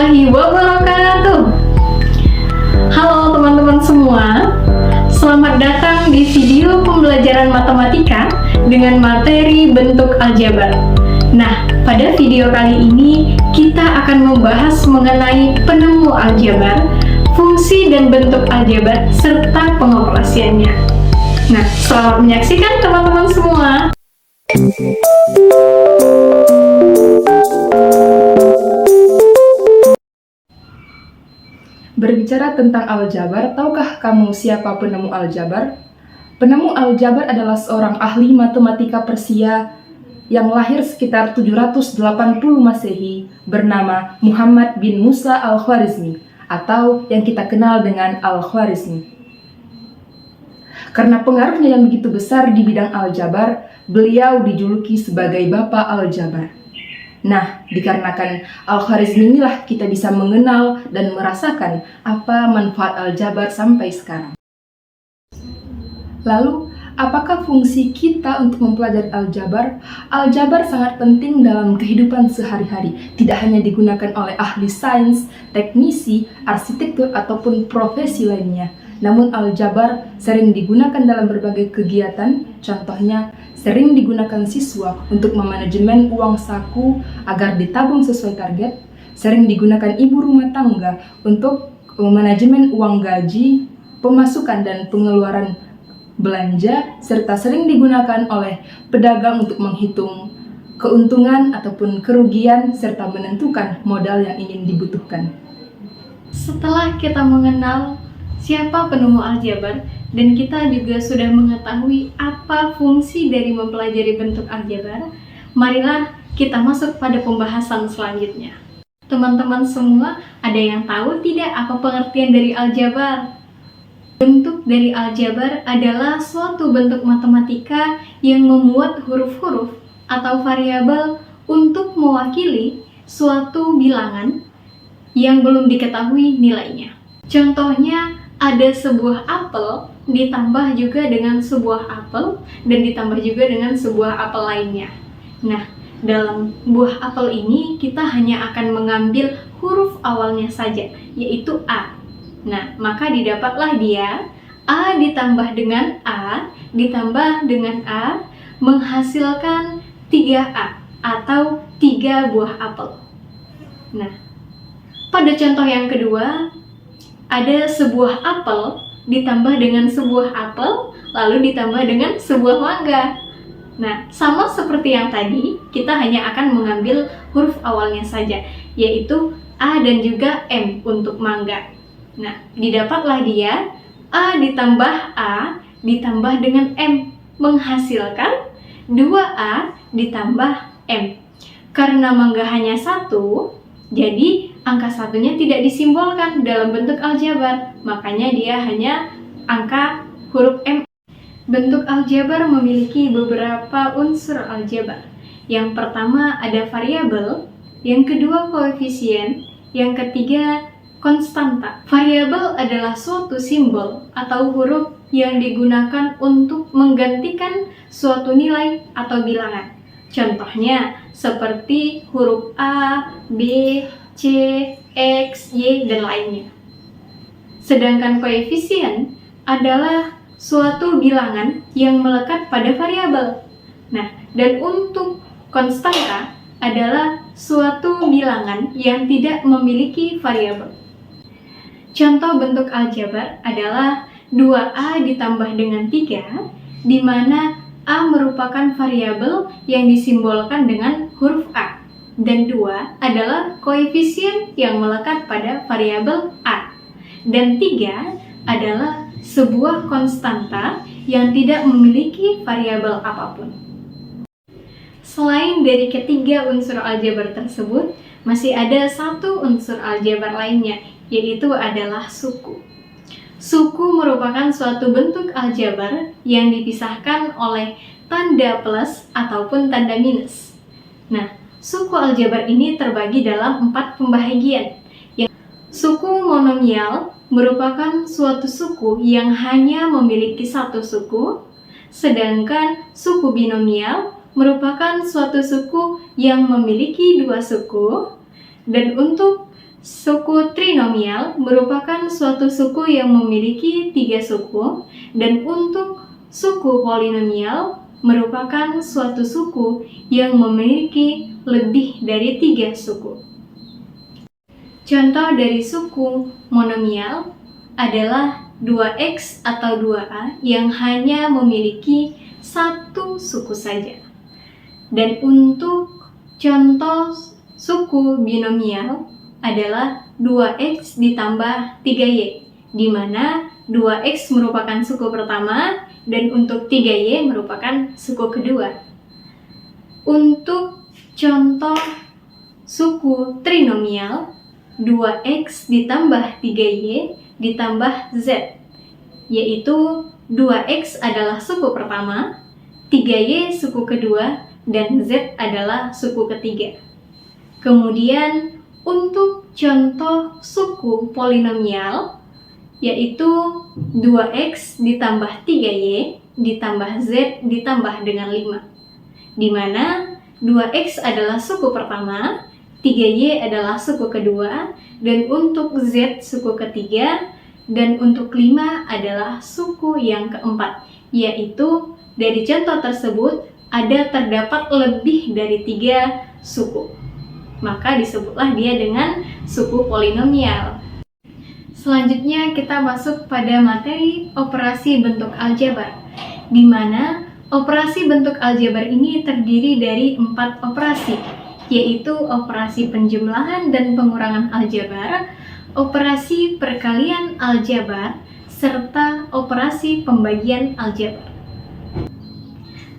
warahmatullahi wabarakatuh. Halo teman-teman semua, selamat datang di video pembelajaran matematika dengan materi bentuk aljabar. Nah, pada video kali ini kita akan membahas mengenai penemu aljabar, fungsi dan bentuk aljabar, serta pengoperasiannya. Nah, selamat menyaksikan teman-teman semua. Berbicara tentang aljabar, tahukah kamu siapa penemu aljabar? Penemu aljabar adalah seorang ahli matematika Persia yang lahir sekitar 780 Masehi bernama Muhammad bin Musa al-Khwarizmi atau yang kita kenal dengan Al-Khwarizmi. Karena pengaruhnya yang begitu besar di bidang aljabar, beliau dijuluki sebagai Bapak Aljabar. Nah, dikarenakan Al-Khwarizmi inilah kita bisa mengenal dan merasakan apa manfaat aljabar sampai sekarang. Lalu, apakah fungsi kita untuk mempelajari aljabar? Aljabar sangat penting dalam kehidupan sehari-hari. Tidak hanya digunakan oleh ahli sains, teknisi, arsitektur, ataupun profesi lainnya. Namun aljabar sering digunakan dalam berbagai kegiatan, contohnya sering digunakan siswa untuk memanajemen uang saku agar ditabung sesuai target, sering digunakan ibu rumah tangga untuk manajemen uang gaji, pemasukan dan pengeluaran belanja, serta sering digunakan oleh pedagang untuk menghitung keuntungan ataupun kerugian serta menentukan modal yang ingin dibutuhkan. Setelah kita mengenal siapa penemu aljabar, dan kita juga sudah mengetahui apa fungsi dari mempelajari bentuk aljabar, marilah kita masuk pada pembahasan selanjutnya. Teman-teman semua, ada yang tahu tidak apa pengertian dari aljabar? Bentuk dari aljabar adalah suatu bentuk matematika yang memuat huruf-huruf atau variabel untuk mewakili suatu bilangan yang belum diketahui nilainya. Contohnya, ada sebuah apel ditambah juga dengan sebuah apel dan ditambah juga dengan sebuah apel lainnya. Nah, dalam buah apel ini kita hanya akan mengambil huruf awalnya saja, yaitu A. Nah, maka didapatlah dia A ditambah dengan A ditambah dengan A menghasilkan 3A atau 3 buah apel. Nah, pada contoh yang kedua, ada sebuah apel ditambah dengan sebuah apel, lalu ditambah dengan sebuah mangga. Nah, sama seperti yang tadi, kita hanya akan mengambil huruf awalnya saja, yaitu A dan juga M untuk mangga. Nah, didapatlah dia A ditambah A ditambah dengan M, menghasilkan 2A ditambah M. Karena mangga hanya 1, jadi angka satunya tidak disimbolkan dalam bentuk aljabar, makanya dia hanya angka huruf M. Bentuk aljabar memiliki beberapa unsur aljabar. Yang pertama ada variabel, yang kedua koefisien, yang ketiga konstanta. Variabel adalah suatu simbol atau huruf yang digunakan untuk menggantikan suatu nilai atau bilangan. Contohnya seperti huruf A, B, C, X, Y, dan lainnya. Sedangkan koefisien adalah suatu bilangan yang melekat pada variabel. Nah, dan untuk konstanta adalah suatu bilangan yang tidak memiliki variabel. Contoh bentuk aljabar adalah 2A ditambah dengan 3, di mana A merupakan variabel yang disimbolkan dengan huruf A. Dan 2 adalah koefisien yang melekat pada variabel A. Dan 3 adalah sebuah konstanta yang tidak memiliki variabel apapun. Selain dari ketiga unsur aljabar tersebut, masih ada satu unsur aljabar lainnya, yaitu adalah suku. Suku merupakan suatu bentuk aljabar yang dipisahkan oleh tanda plus ataupun tanda minus. Nah, suku aljabar ini terbagi dalam 4 pembagian. Suku monomial merupakan suatu suku yang hanya memiliki satu suku, sedangkan suku binomial merupakan suatu suku yang memiliki 2 suku, dan untuk Suku trinomial merupakan suatu suku yang memiliki 3 suku, dan untuk suku polinomial merupakan suatu suku yang memiliki lebih dari 3 suku. Contoh dari suku monomial adalah 2x atau 2a yang hanya memiliki satu suku saja. Dan untuk contoh suku binomial adalah 2x ditambah 3y, di mana 2x merupakan suku pertama dan untuk 3y merupakan suku kedua. Untuk contoh suku trinomial, 2x ditambah 3y ditambah z, yaitu 2x adalah suku pertama, 3y suku kedua, dan z adalah suku ketiga. Kemudian untuk contoh suku polinomial, yaitu 2x ditambah 3y ditambah z ditambah dengan 5, di mana 2x adalah suku pertama, 3y adalah suku kedua, dan untuk z suku ketiga, dan untuk 5 adalah suku yang keempat, yaitu dari contoh tersebut terdapat lebih dari 3 suku. Maka disebutlah dia dengan suku polinomial. Selanjutnya kita masuk pada materi operasi bentuk aljabar, di mana operasi bentuk aljabar ini terdiri dari 4 operasi, yaitu operasi penjumlahan dan pengurangan aljabar, operasi perkalian aljabar, serta operasi pembagian aljabar.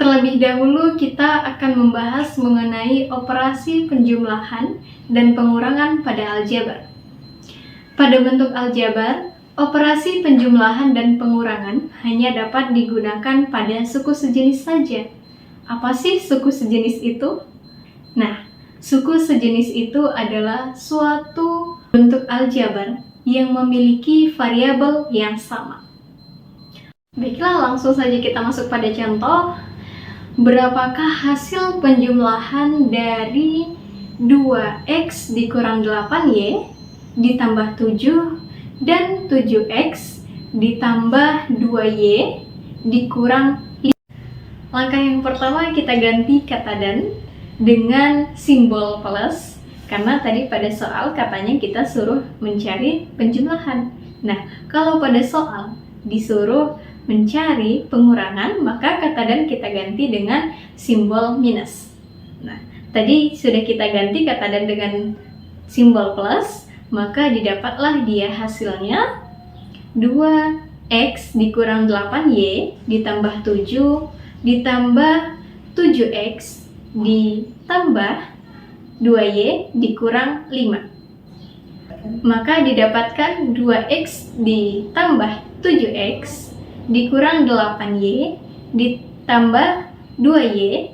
Terlebih dahulu kita akan membahas mengenai operasi penjumlahan dan pengurangan pada aljabar. Pada bentuk aljabar, operasi penjumlahan dan pengurangan hanya dapat digunakan pada suku sejenis saja. Apa sih suku sejenis itu? Nah, suku sejenis itu adalah suatu bentuk aljabar yang memiliki variabel yang sama. Baiklah, langsung saja kita masuk pada contoh. Berapakah hasil penjumlahan dari 2x dikurang 8y ditambah 7 dan 7x ditambah 2y dikurang 5? Langkah yang pertama kita ganti kata dan dengan simbol plus, karena tadi pada soal katanya kita suruh mencari penjumlahan. Nah, kalau pada soal disuruh mencari pengurangan, maka kata dan kita ganti dengan simbol minus. Nah, tadi sudah kita ganti kata dan dengan simbol plus, maka didapatlah dia hasilnya 2x dikurang 8y ditambah 7 ditambah 7x ditambah 2y dikurang 5. Maka didapatkan 2x ditambah 7x dikurang 8y ditambah 2y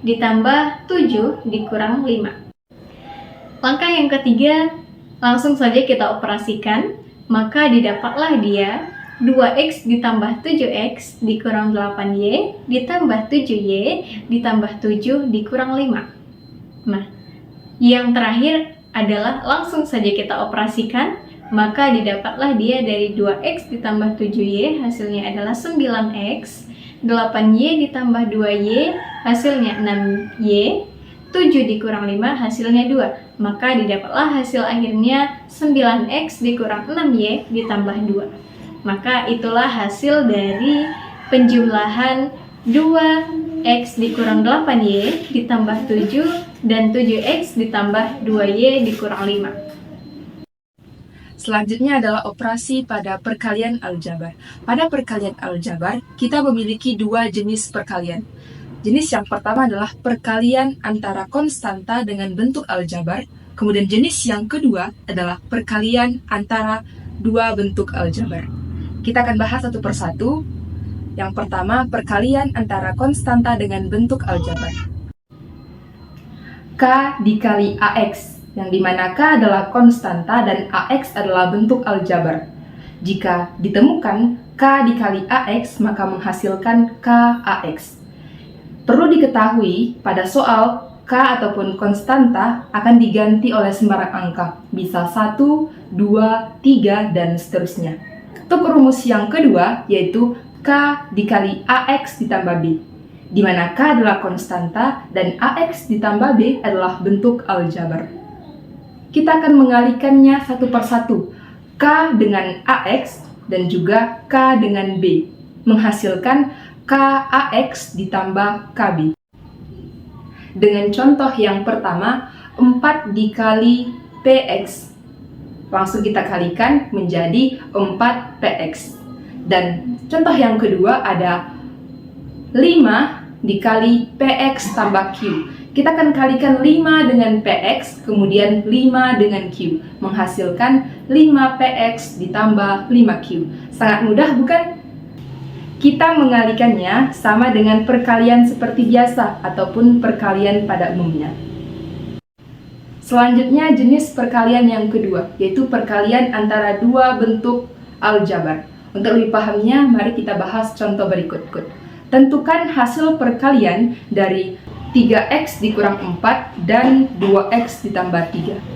ditambah 7 dikurang 5. Langkah yang ketiga, langsung saja kita operasikan, maka didapatlah dia 2x ditambah 7x dikurang 8y ditambah 7y ditambah 7 dikurang 5. Nah, yang terakhir adalah langsung saja kita operasikan, maka didapatlah dia dari 2x ditambah 7y hasilnya adalah 9x, 8y ditambah 2y hasilnya 6y, 7 dikurang 5 hasilnya 2. Maka didapatlah hasil akhirnya 9x dikurang 6y ditambah 2. Maka itulah hasil dari penjumlahan 2x dikurang 8y ditambah 7 dan 7x ditambah 2y dikurang 5. Selanjutnya adalah operasi pada perkalian aljabar. Pada perkalian aljabar, kita memiliki 2 jenis perkalian. Jenis yang pertama adalah perkalian antara konstanta dengan bentuk aljabar. Kemudian jenis yang kedua adalah perkalian antara 2 bentuk aljabar. Kita akan bahas satu persatu. Yang pertama, perkalian antara konstanta dengan bentuk aljabar. K dikali AX, yang dimana K adalah konstanta dan AX adalah bentuk aljabar. Jika ditemukan K dikali AX, maka menghasilkan KAX. Perlu diketahui pada soal K ataupun konstanta akan diganti oleh sembarang angka, bisa 1, 2, 3, dan seterusnya. Untuk rumus yang kedua, yaitu K dikali AX ditambah B, di mana K adalah konstanta dan AX ditambah B adalah bentuk aljabar. Kita akan mengalikannya satu persatu, K dengan AX dan juga K dengan B, menghasilkan KAX ditambah KB. Dengan contoh yang pertama, 4 dikali PX. Langsung kita kalikan menjadi 4PX. Dan contoh yang kedua ada 5 dikali PX tambah Q. Kita akan kalikan 5 dengan PX, kemudian 5 dengan Q, menghasilkan 5PX ditambah 5Q. Sangat mudah bukan? Kita mengalikannya sama dengan perkalian seperti biasa ataupun perkalian pada umumnya. Selanjutnya jenis perkalian yang kedua, yaitu perkalian antara dua bentuk aljabar. Untuk lebih pahamnya, mari kita bahas contoh berikut. Tentukan hasil perkalian dari 3x dikurang 4 dan 2x ditambah 3.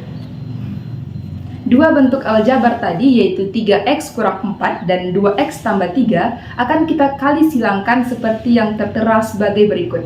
Dua bentuk aljabar tadi, yaitu 3x kurang 4 dan 2x tambah 3, akan kita kali silangkan seperti yang tertera sebagai berikut.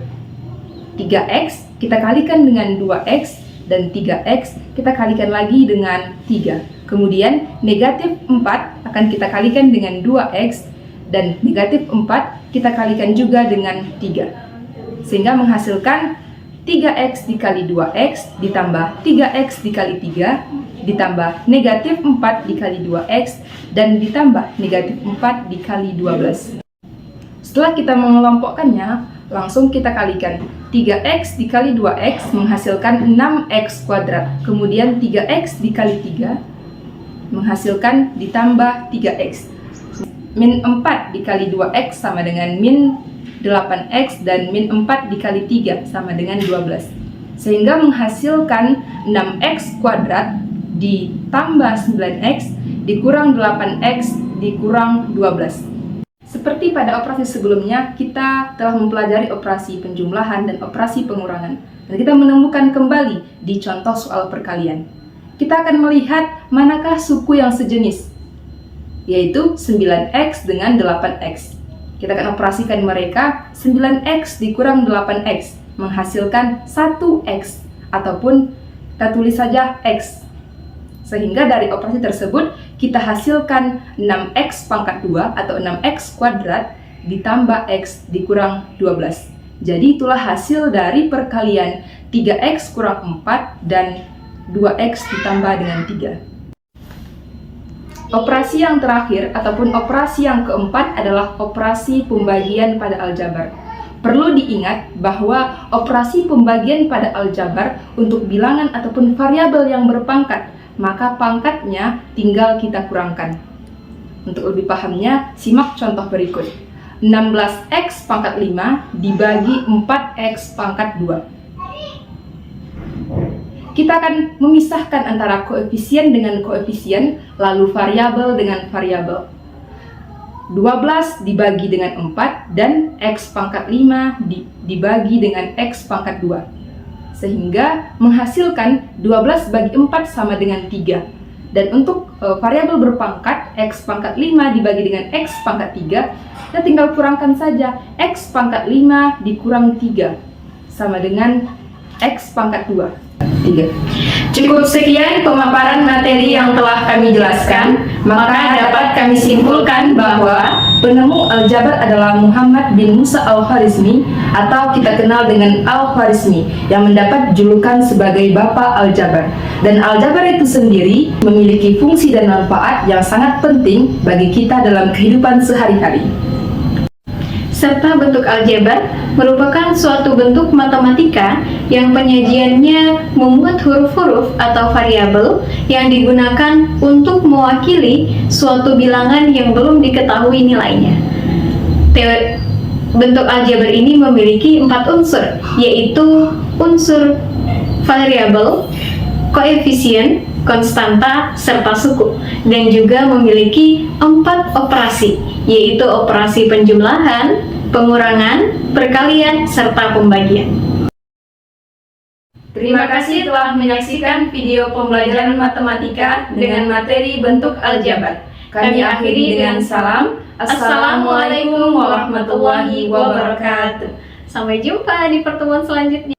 3x kita kalikan dengan 2x, dan 3x kita kalikan lagi dengan 3. Kemudian negatif 4 akan kita kalikan dengan 2x, dan negatif 4 kita kalikan juga dengan 3. Sehingga menghasilkan 3x dikali 2x ditambah 3x dikali 3 ditambah negatif 4 dikali 2x dan ditambah negatif 4 dikali 12. Setelah kita mengelompokkannya, langsung kita kalikan. 3x dikali 2x menghasilkan 6x kuadrat. Kemudian 3x dikali 3 menghasilkan ditambah 3x. Min 4 dikali 2x sama dengan min 8x dan min 4 dikali 3 sama dengan 12. Sehingga menghasilkan 6x kuadrat ditambah 9x dikurang 8x dikurang 12. Seperti pada operasi sebelumnya, kita telah mempelajari operasi penjumlahan dan operasi pengurangan. Dan kita menemukan kembali di contoh soal perkalian. Kita akan melihat manakah suku yang sejenis, yaitu 9x dengan 8x. Kita akan operasikan mereka. 9x dikurang 8x menghasilkan 1x, ataupun kita tulis saja x. Sehingga dari operasi tersebut kita hasilkan 6x pangkat 2 atau 6x kuadrat ditambah x dikurang 12. Jadi itulah hasil dari perkalian 3x kurang 4 dan 2x ditambah dengan 3. Operasi yang terakhir ataupun operasi yang keempat adalah operasi pembagian pada aljabar. Perlu diingat bahwa operasi pembagian pada aljabar untuk bilangan ataupun variabel yang berpangkat, maka pangkatnya tinggal kita kurangkan. Untuk lebih pahamnya, simak contoh berikut. 16x pangkat 5 dibagi 4x pangkat 2. Kita akan memisahkan antara koefisien dengan koefisien, lalu variabel dengan variabel. 12 dibagi dengan 4 dan x pangkat 5 dibagi dengan x pangkat 2. Sehingga menghasilkan 12 bagi 4 sama dengan 3. Dan untuk variabel berpangkat x pangkat 5 dibagi dengan x pangkat 3, kita tinggal kurangkan saja. X pangkat 5 dikurang 3 sama dengan x pangkat 2. 3. Cukup sekian pemaparan materi yang telah kami jelaskan, maka dapat kami simpulkan bahwa penemu aljabar adalah Muhammad bin Musa al-Khwarizmi atau kita kenal dengan Al-Khwarizmi yang mendapat julukan sebagai Bapak Aljabar. Dan aljabar itu sendiri memiliki fungsi dan manfaat yang sangat penting bagi kita dalam kehidupan sehari-hari. Serta bentuk aljabar merupakan suatu bentuk matematika yang penyajiannya memuat huruf-huruf atau variabel yang digunakan untuk mewakili suatu bilangan yang belum diketahui nilainya. Bentuk aljabar ini memiliki 4 unsur, yaitu unsur variabel, koefisien, konstanta, serta suku, dan juga memiliki 4 operasi, yaitu operasi penjumlahan, pengurangan, perkalian, serta pembagian. Terima kasih telah menyaksikan video pembelajaran matematika dengan materi bentuk aljabar. Kami akhiri dengan salam. Assalamualaikum warahmatullahi wabarakatuh. Sampai jumpa di pertemuan selanjutnya.